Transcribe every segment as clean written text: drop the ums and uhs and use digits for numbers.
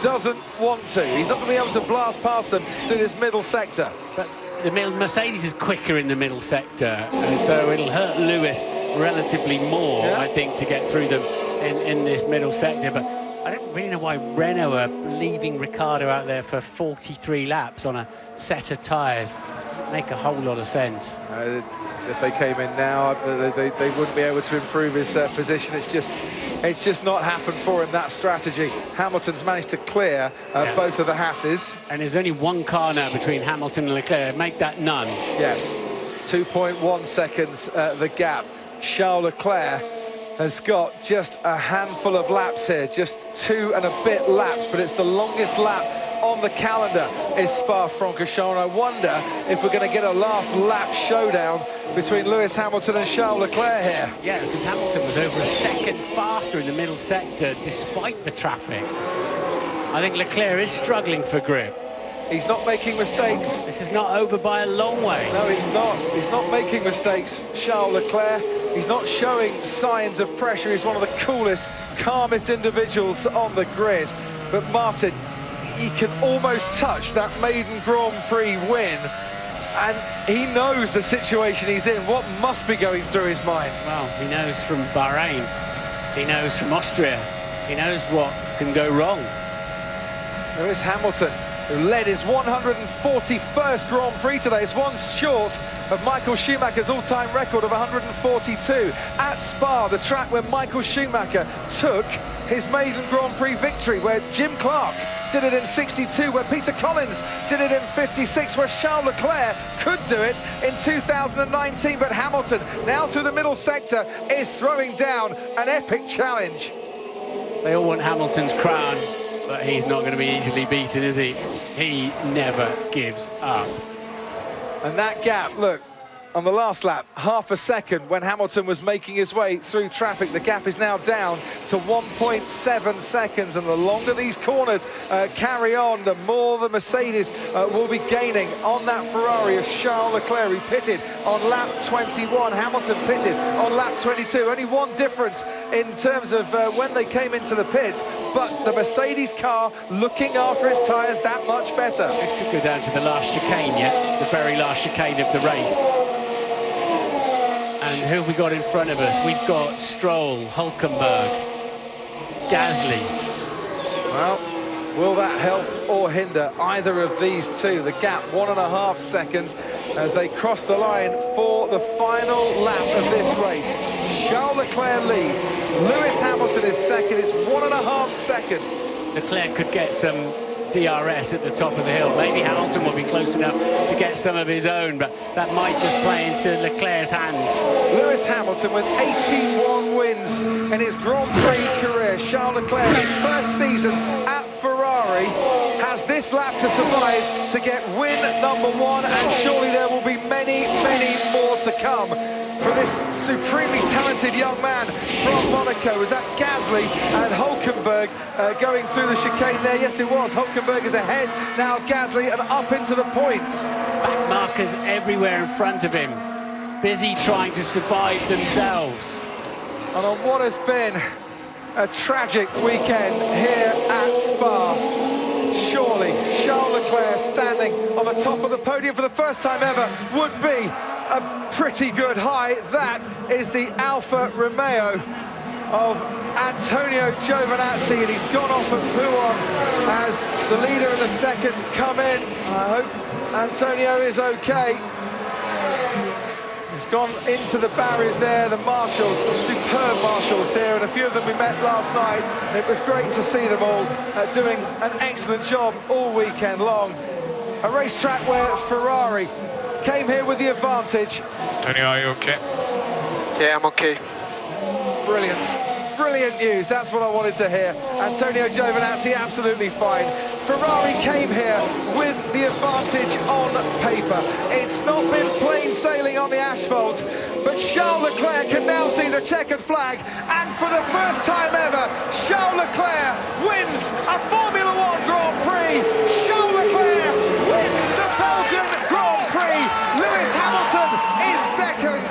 doesn't want to. He's not going to be able to blast past them through this middle sector. But the Mercedes is quicker in the middle sector, so it'll hurt Lewis relatively more, I think, to get through them in this middle sector. But I don't really know why Renault are leaving Ricciardo out there for 43 laps on a set of tyres. Doesn't make a whole lot of sense. If they came in now, they wouldn't be able to improve his position. It's just not happened for him, that strategy. Hamilton's managed to clear both of the Hasses. And there's only one car now between Hamilton and Leclerc. Make that none. Yes, 2.1 seconds the gap. Charles Leclerc has got just a handful of laps here, just 2 and a bit laps, but it's the longest lap on the calendar is Spa-Francorchamps. And I wonder if we're going to get a last lap showdown between Lewis Hamilton and Charles Leclerc here. Yeah, because Hamilton was over a second faster in the middle sector despite the traffic. I think Leclerc is struggling for grip. He's not making mistakes. This is not over by a long way. No, it's not. He's not making mistakes, Charles Leclerc. He's not showing signs of pressure. He's one of the coolest, calmest individuals on the grid. But Martin, he can almost touch that maiden Grand Prix win. And he knows the situation he's in. What must be going through his mind? Well, he knows from Bahrain. He knows from Austria. He knows what can go wrong. Lewis Hamilton, who led his 141st Grand Prix today, is one short of Michael Schumacher's all-time record of 142. At Spa, the track where Michael Schumacher took his maiden Grand Prix victory, where Jim Clark did it in 62, where Peter Collins did it in 56, where Charles Leclerc could do it in 2019, but Hamilton, now through the middle sector, is throwing down an epic challenge. They all want Hamilton's crown, but he's not going to be easily beaten, is he? He never gives up. And that gap, look, on the last lap, half a second when Hamilton was making his way through traffic. The gap is now down to 1.7 seconds, and the longer these corners carry on, the more the Mercedes will be gaining on that Ferrari of Charles Leclerc. He pitted on lap 21, Hamilton pitted on lap 22. Only one difference in terms of when they came into the pits, but the Mercedes car looking after its tyres that much better. This could go down to the last chicane, yeah? The very last chicane of the race. And who have we got in front of us? We've got Stroll, Hülkenberg, Gasly. Well, will that help or hinder either of these two? The gap, 1.5 seconds as they cross the line for the final lap of this race. Charles Leclerc leads. Lewis Hamilton is second. It's 1.5 seconds. Leclerc could get some DRS at the top of the hill. Maybe Hamilton will be close enough to get some of his own, but that might just play into Leclerc's hands. Lewis Hamilton with 81 wins in his Grand Prix career. Charles Leclerc, his first season at Ferrari, has this lap to survive to get win number 1, and surely there will be many, many more to come for this supremely talented young man from Monaco. Was that Gasly and Hülkenberg going through the chicane there? Yes, it was. Hülkenberg is ahead, now Gasly, and up into the points. Back markers everywhere in front of him, busy trying to survive themselves. And on what has been a tragic weekend here at Spa, surely Charles Leclerc standing on the top of the podium for the first time ever would be a pretty good high. That is the Alfa Romeo of Antonio Giovinazzi, and he's gone off at Pouhon as the leader and the second come in. I hope Antonio is okay. He's gone into the barriers there, the marshals, some superb marshals here, and a few of them we met last night. It was great to see them all doing an excellent job all weekend long. A racetrack where Ferrari came here with the advantage. Tony, are you okay? Yeah, I'm okay. Brilliant. Brilliant news, that's what I wanted to hear. Antonio Giovinazzi absolutely fine. Ferrari came here with the advantage on paper. It's not been plain sailing on the asphalt, but Charles Leclerc can now see the checkered flag, and for the first time ever, Charles Leclerc wins a Formula One Grand Prix. Charles Leclerc wins the Belgian Grand Prix. Lewis Hamilton is second.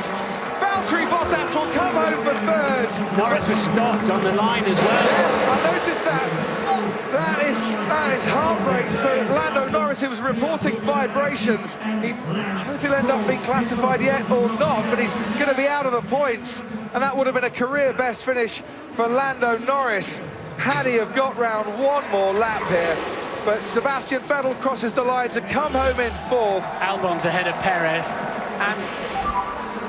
Valtteri Bottas will come home for third. But Norris was stopped on the line as well. I noticed that. That is heartbreak for Lando Norris, who was reporting vibrations. I don't know if he'll end up being classified yet or not, but he's going to be out of the points, and that would have been a career best finish for Lando Norris had he have got round one more lap here. But Sebastian Vettel crosses the line to come home in fourth. Albon's ahead of Perez, and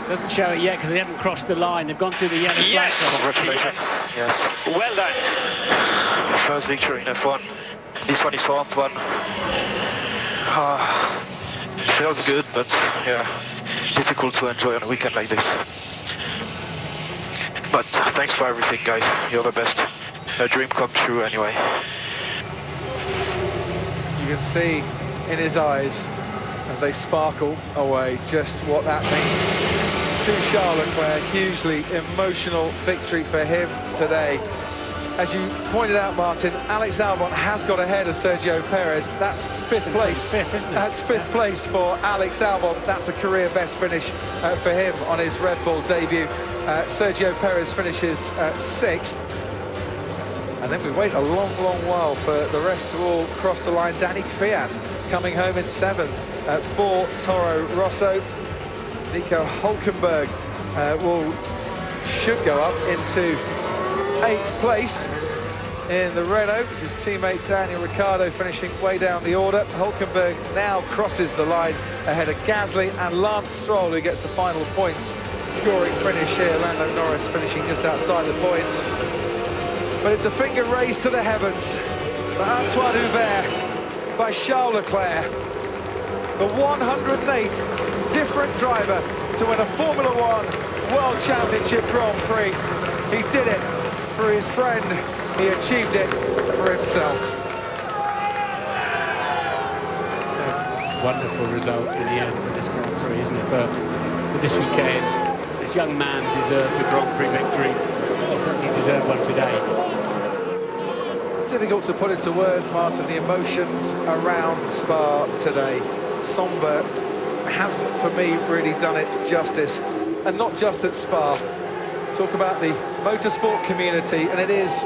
doesn't show it yet because they haven't crossed the line. They've gone through the yellow flag. Congratulations. Yes. Well done. First victory in F1. This one is for Antoine. Feels good, but yeah, difficult to enjoy on a weekend like this. But thanks for everything, guys. You're the best. A dream come true anyway. You can see in his eyes as they sparkle away just what that means to Charles Leclerc. Hugely emotional victory for him today. As you pointed out, Martin, Alex Albon has got ahead of Sergio Perez. That's fifth place. Fifth, isn't it? That's fifth place for Alex Albon. That's a career best finish for him on his Red Bull debut. Sergio Perez finishes sixth. And then we wait a long, long while for the rest to all cross the line. Danny Kvyat coming home in seventh for Toro Rosso. Nico Hülkenberg should go up into 8th place in the Renault. His teammate Daniel Ricciardo finishing way down the order. Hülkenberg now crosses the line ahead of Gasly and Lance Stroll, who gets the final points scoring finish here. Lando Norris finishing just outside the points. But it's a finger raised to the heavens for Antoine Hubert by Charles Leclerc, the 108th different driver to win a Formula One World Championship Grand Prix. He did it for his friend, he achieved it for himself. Wonderful result in the end for this Grand Prix, isn't it? For this weekend, this young man deserved a Grand Prix victory. He certainly deserved one today. Difficult to put into words, Martin, the emotions around Spa today. Sombre has, for me, really done it justice. And not just at Spa. Talk about the motorsport community, and it is